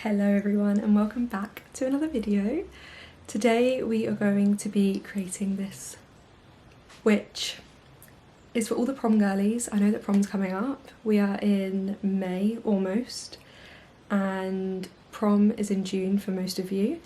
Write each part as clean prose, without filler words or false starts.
Hello everyone and welcome back to another video. Today we are going to be creating this, which is for all the prom girlies. I know that prom's coming up. We are in May almost and prom is in June for most of you,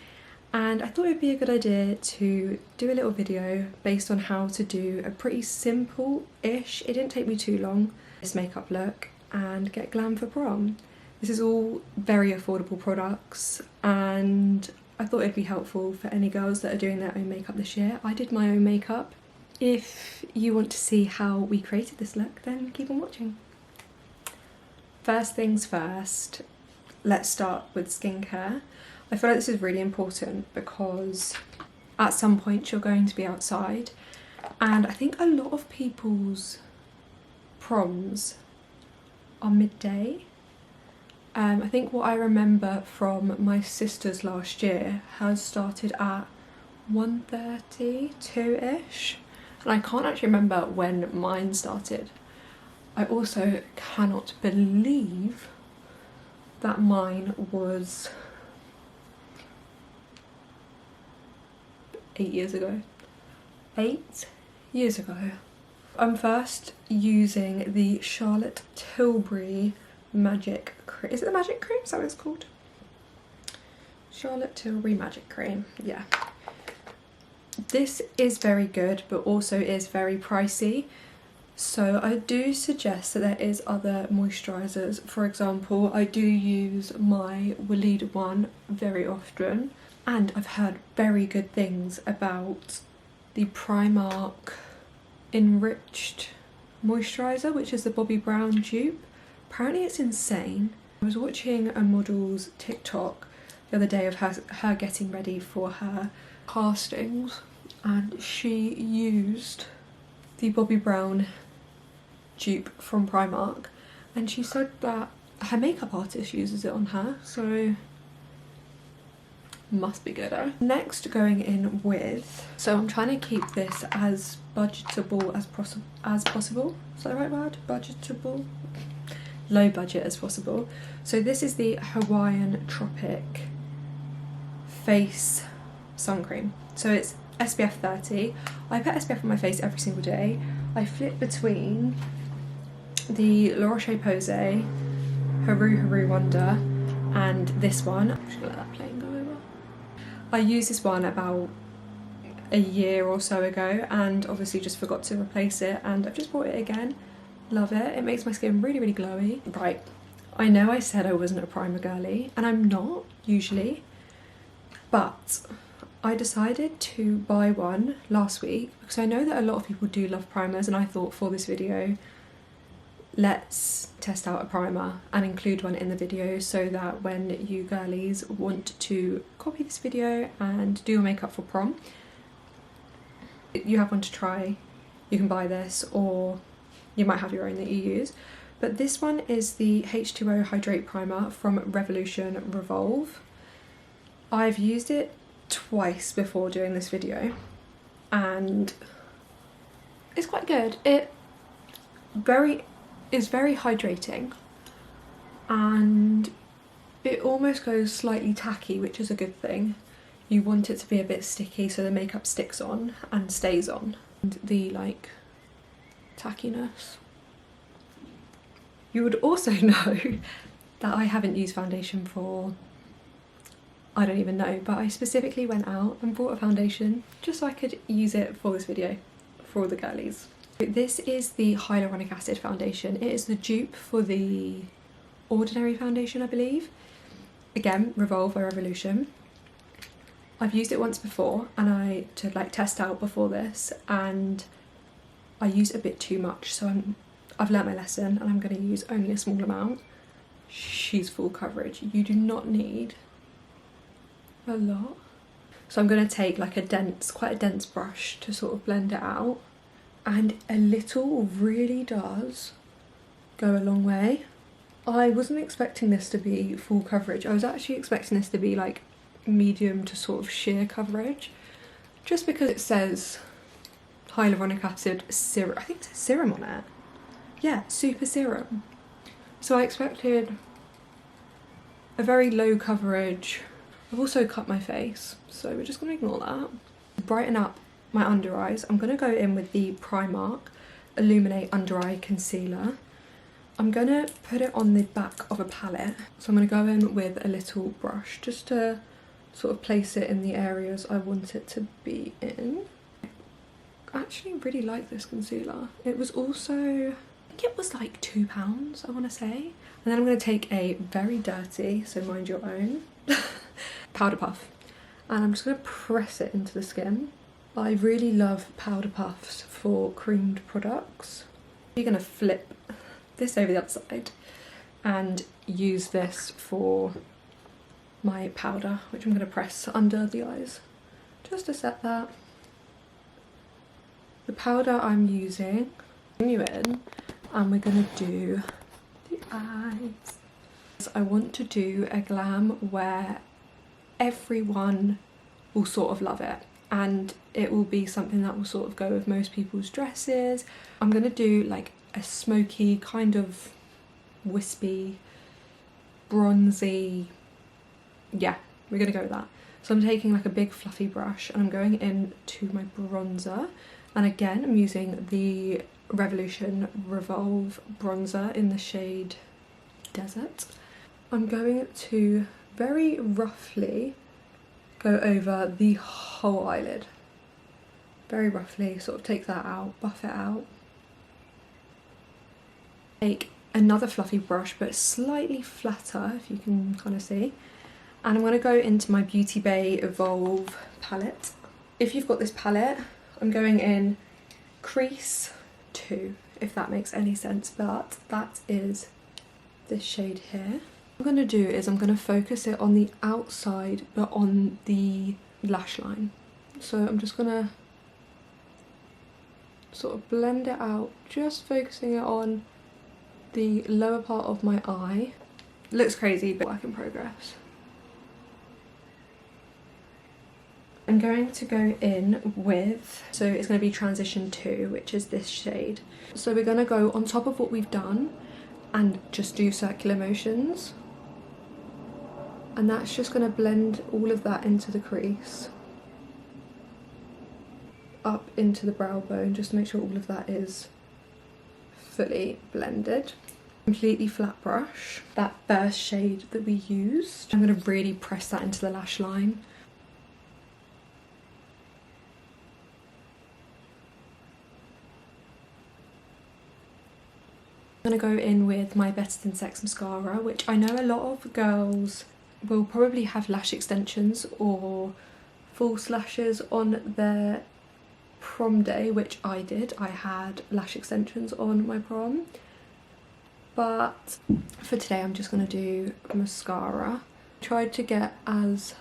and I thought it'd be a good idea to do a little video based on how to do a pretty simple-ish, it didn't take me too long, this makeup look and get glam for prom. This is all very affordable products and I thought it'd be helpful for any girls that are doing their own makeup this year. I did my own makeup. If you want to see how we created this look, then keep on watching. First things first, let's start with skincare. I feel like this is really important because at some point you're going to be outside, and I think a lot of people's proms are midday. I think what I remember from my sister's last year has started at 1:30, 2-ish, and I can't actually remember when mine started. I also cannot believe that mine was 8 years ago. 8 years ago. I'm first using the Charlotte Tilbury Magic Cream. Is it the Magic Cream? Is that what it's called? Charlotte Tilbury Magic Cream. Yeah. This is very good, but also is very pricey. So I do suggest that there is other moisturisers. For example, I do use my Waleed one very often, and I've heard very good things about the Primark Enriched Moisturiser, which is the Bobbi Brown dupe. Apparently it's insane. I was watching a model's TikTok the other day of her getting ready for her castings, and she used the Bobbi Brown dupe from Primark, and she said that her makeup artist uses it on her, so must be good. Next, going in with, so I'm trying to keep this as budgetable as possible. Is that the right word? Budgetable? Low budget as possible. So this is the Hawaiian Tropic Face Sun Cream. So it's SPF 30. I put SPF on my face every single day. I flip between the La Roche-Posay Haru Wonder and this one. I'm just gonna let that plane go over. I used this one about a year or so ago and obviously just forgot to replace it, and I've just bought it again. Love it. It makes my skin really, really glowy. Right, I know I said I wasn't a primer girly, and I'm not usually, but I decided to buy one last week because I know that a lot of people do love primers, and I thought for this video, let's test out a primer and include one in the video so that when you girlies want to copy this video and do your makeup for prom, you have one to try. You can buy this, or you might have your own that you use. But this one is the H2O Hydrate Primer from Revolution Revolve. I've used it twice before doing this video and it's quite good. It is very hydrating and it almost goes slightly tacky, which is a good thing. You want it to be a bit sticky so the makeup sticks on and stays on. And the like tackiness. You would also know that I haven't used foundation for, I don't even know, but I specifically went out and bought a foundation just so I could use it for this video for all the girlies. This is the hyaluronic acid foundation. It is the dupe for the ordinary foundation, I believe. Again, Revolve by Revolution. I've used it once before and to like test out before this, and I use a bit too much, so I've learnt my lesson and I'm going to use only a small amount. She's full coverage. You do not need a lot. So I'm going to take like quite a dense brush to sort of blend it out, and a little really does go a long way. I wasn't expecting this to be full coverage. I was actually expecting this to be like medium to sort of sheer coverage, just because it says hyaluronic acid serum. I think it says serum on it. Yeah, super serum. So I expected a very low coverage. I've also cut my face, so we're just gonna ignore that. To brighten up my under eyes, I'm gonna go in with the Primark Illuminate Under Eye Concealer. I'm gonna put it on the back of a palette. So I'm gonna go in with a little brush just to sort of place it in the areas I want it to be in. I actually really like this concealer. It was also, I think it was like £2, I wanna say. And then I'm gonna take a very dirty, so mind your own, powder puff. And I'm just gonna press it into the skin. I really love powder puffs for creamed products. You're gonna flip this over the other side and use this for my powder, which I'm gonna press under the eyes just to set that. The powder I'm using, you in, and we're gonna do the eyes. I want to do a glam where everyone will sort of love it, and it will be something that will sort of go with most people's dresses. I'm gonna do like a smoky, kind of wispy, bronzy, yeah, we're gonna go with that. So I'm taking like a big fluffy brush and I'm going in to my bronzer, and again I'm using the Revolution Revolve bronzer in the shade Desert. I'm going to very roughly go over the whole eyelid. Very roughly, sort of take that out, buff it out. Take another fluffy brush, but slightly flatter, if you can kind of see. And I'm going to go into my Beauty Bay Evolve palette. If you've got this palette, I'm going in Crease 2, if that makes any sense, but that is this shade here. What I'm going to do is I'm going to focus it on the outside, but on the lash line. So I'm just going to sort of blend it out, just focusing it on the lower part of my eye. It looks crazy, but work in progress. I'm going to go in with, so it's going to be Transition 2, which is this shade. So we're going to go on top of what we've done and just do circular motions. And that's just going to blend all of that into the crease. Up into the brow bone, just to make sure all of that is fully blended. Completely flat brush, that first shade that we used. I'm going to really press that into the lash line. I'm going to go in with my Better Than Sex mascara, which I know a lot of girls will probably have lash extensions or false lashes on their prom day, which I did. I had lash extensions on my prom. But for today I'm just going to do mascara. Tried to get as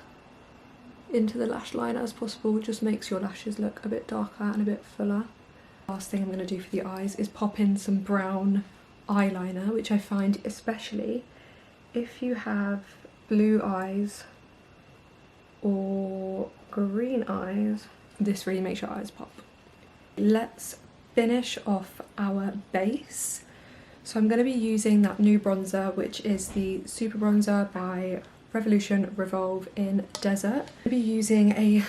into the lash line as possible, just makes your lashes look a bit darker and a bit fuller. Last thing I'm going to do for the eyes is pop in some brown eyeliner, which I find, especially if you have blue eyes or green eyes, this really makes your eyes pop. Let's finish off our base. So I'm going to be using that new bronzer, which is the Super Bronzer by Revolution Revolve in Desert. I'm going to be using a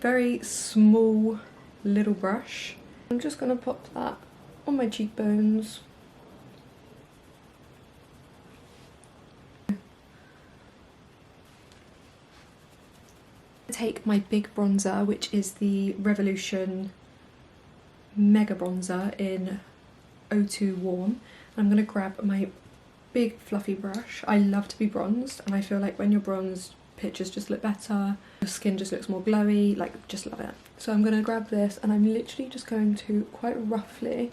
very small little brush. I'm just going to pop that on my cheekbones. Take my big bronzer, which is the Revolution Mega Bronzer in 02 Warm. I'm going to grab my big fluffy brush. I love to be bronzed, and I feel like when you're bronzed, pictures just look better, your skin just looks more glowy, like, just love it. So I'm going to grab this and I'm literally just going to quite roughly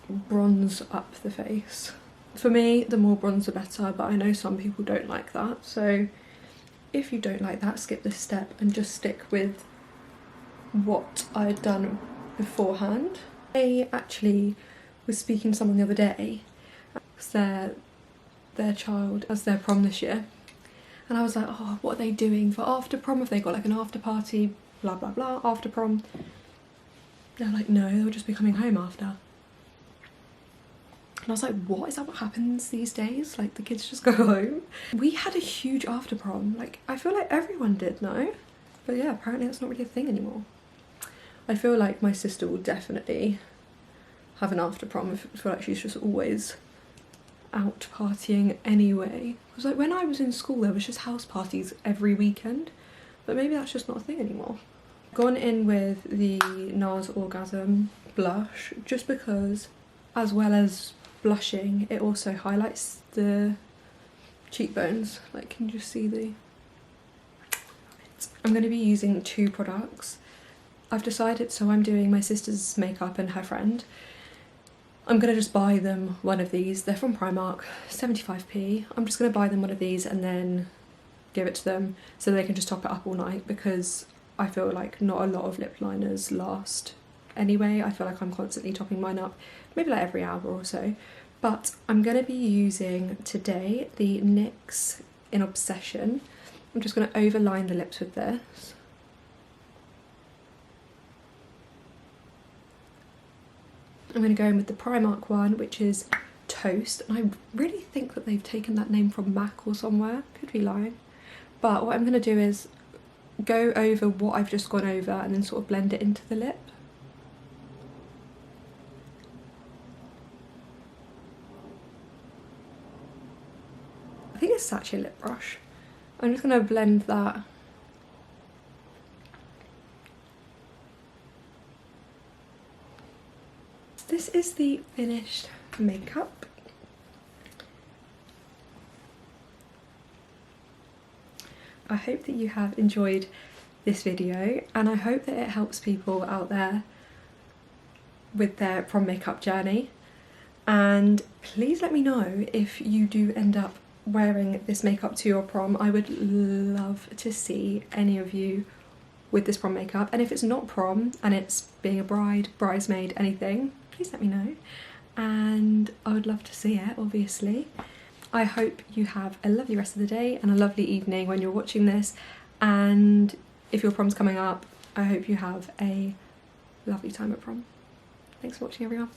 bronze up the face. For me, the more bronze the better, but I know some people don't like that, so if you don't like that, skip this step and just stick with what I had done beforehand. I actually was speaking to someone the other day, because their child has their prom this year, and I was like, oh, what are they doing for after prom? Have they got like an after party, blah blah blah, after prom? They're like, no, they'll just be coming home after. And I was like, what, is that what happens these days? Like the kids just go home? We had a huge after prom. Like I feel like everyone did, no? But yeah, apparently that's not really a thing anymore. I feel like my sister will definitely have an after prom. I feel like she's just always out partying anyway. It was like when I was in school there was just house parties every weekend, but maybe that's just not a thing anymore. Gone in with the NARS Orgasm blush just because, as well as blushing, it also highlights the cheekbones. Like, can you just see the... I'm going to be using 2 products. I've decided, so I'm doing my sister's makeup and her friend. I'm going to just buy them one of these. They're from Primark, 75p. I'm just going to buy them one of these and then give it to them so they can just top it up all night, because I feel like not a lot of lip liners last anyway. I feel like I'm constantly topping mine up, maybe like every hour or so. But I'm going to be using today the NYX in Obsession. I'm just going to overline the lips with this. I'm going to go in with the Primark one, which is Toast, and I really think that they've taken that name from MAC or somewhere, could be lying. But what I'm going to do is go over what I've just gone over and then sort of blend it into the lip. I think it's Saatchi lip brush. I'm just going to blend that. This is the finished makeup. I hope that you have enjoyed this video, and I hope that it helps people out there with their prom makeup journey. And please let me know if you do end up wearing this makeup to your prom. I would love to see any of you with this prom makeup, and if it's not prom and it's being a bride, bridesmaid, anything, please let me know, and I would love to see it, obviously. I hope you have a lovely rest of the day and a lovely evening when you're watching this, and if your prom's coming up, I hope you have a lovely time at prom. Thanks for watching, everyone.